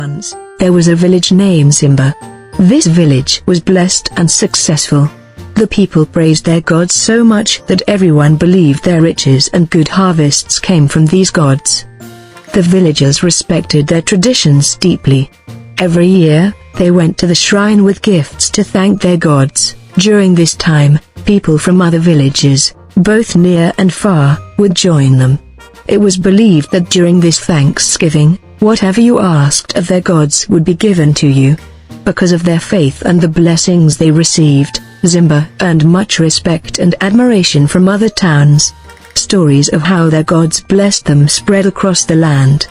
Once, there was a village named Zimba. This village was blessed and successful. The people praised their gods so much that everyone believed their riches and good harvests came from these gods. The villagers respected their traditions deeply. Every year, they went to the shrine with gifts to thank their gods. During this time, people from other villages, both near and far, would join them. It was believed that during this Thanksgiving, whatever you asked of their gods would be given to you. Because of their faith and the blessings they received, Zimba earned much respect and admiration from other towns. Stories of how their gods blessed them spread across the land.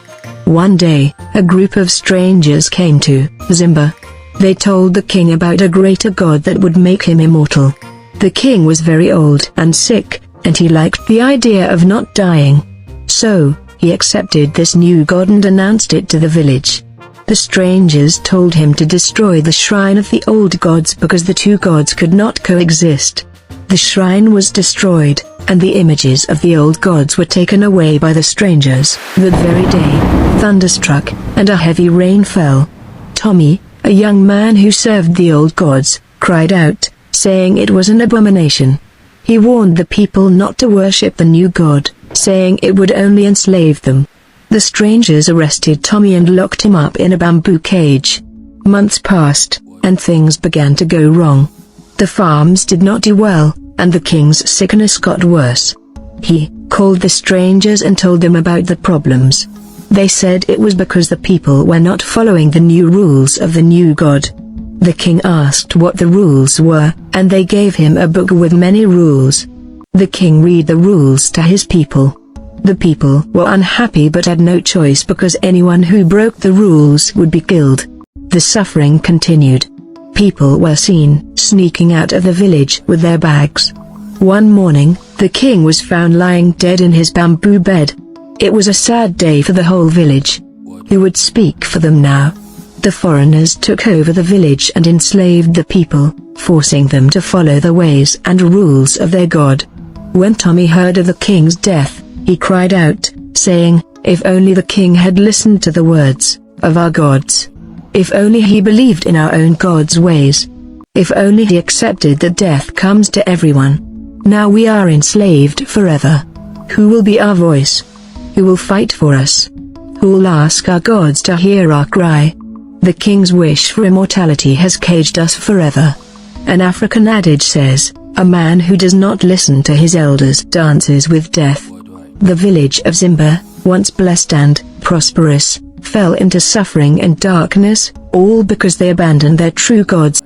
One day, a group of strangers came to Zimba. They told the king about a greater god that would make him immortal. The king was very old and sick, and he liked the idea of not dying. So, he accepted this new god and announced it to the village. The strangers told him to destroy the shrine of the old gods because the two gods could not coexist. The shrine was destroyed, and the images of the old gods were taken away by the strangers. That very day, thunder struck, and a heavy rain fell. Tommy, a young man who served the old gods, cried out, saying it was an abomination. He warned the people not to worship the new god, saying it would only enslave them. The strangers arrested Tommy and locked him up in a bamboo cage. Months passed, and things began to go wrong. The farms did not do well, and the king's sickness got worse. He called the strangers and told them about the problems. They said it was because the people were not following the new rules of the new god. The king asked what the rules were, and they gave him a book with many rules. The king read the rules to his people. The people were unhappy but had no choice because anyone who broke the rules would be killed. The suffering continued. People were seen sneaking out of the village with their bags. One morning, the king was found lying dead in his bamboo bed. It was a sad day for the whole village. Who would speak for them now? The foreigners took over the village and enslaved the people, forcing them to follow the ways and rules of their god. When Tommy heard of the king's death, he cried out, saying, "If only the king had listened to the words of our gods. If only he believed in our own God's ways. If only he accepted that death comes to everyone. Now we are enslaved forever. Who will be our voice? Who will fight for us? Who will ask our gods to hear our cry? The king's wish for immortality has caged us forever." An African adage says, "A man who does not listen to his elders dances with death." The village of Zimba, once blessed and prosperous, fell into suffering and darkness, all because they abandoned their true gods.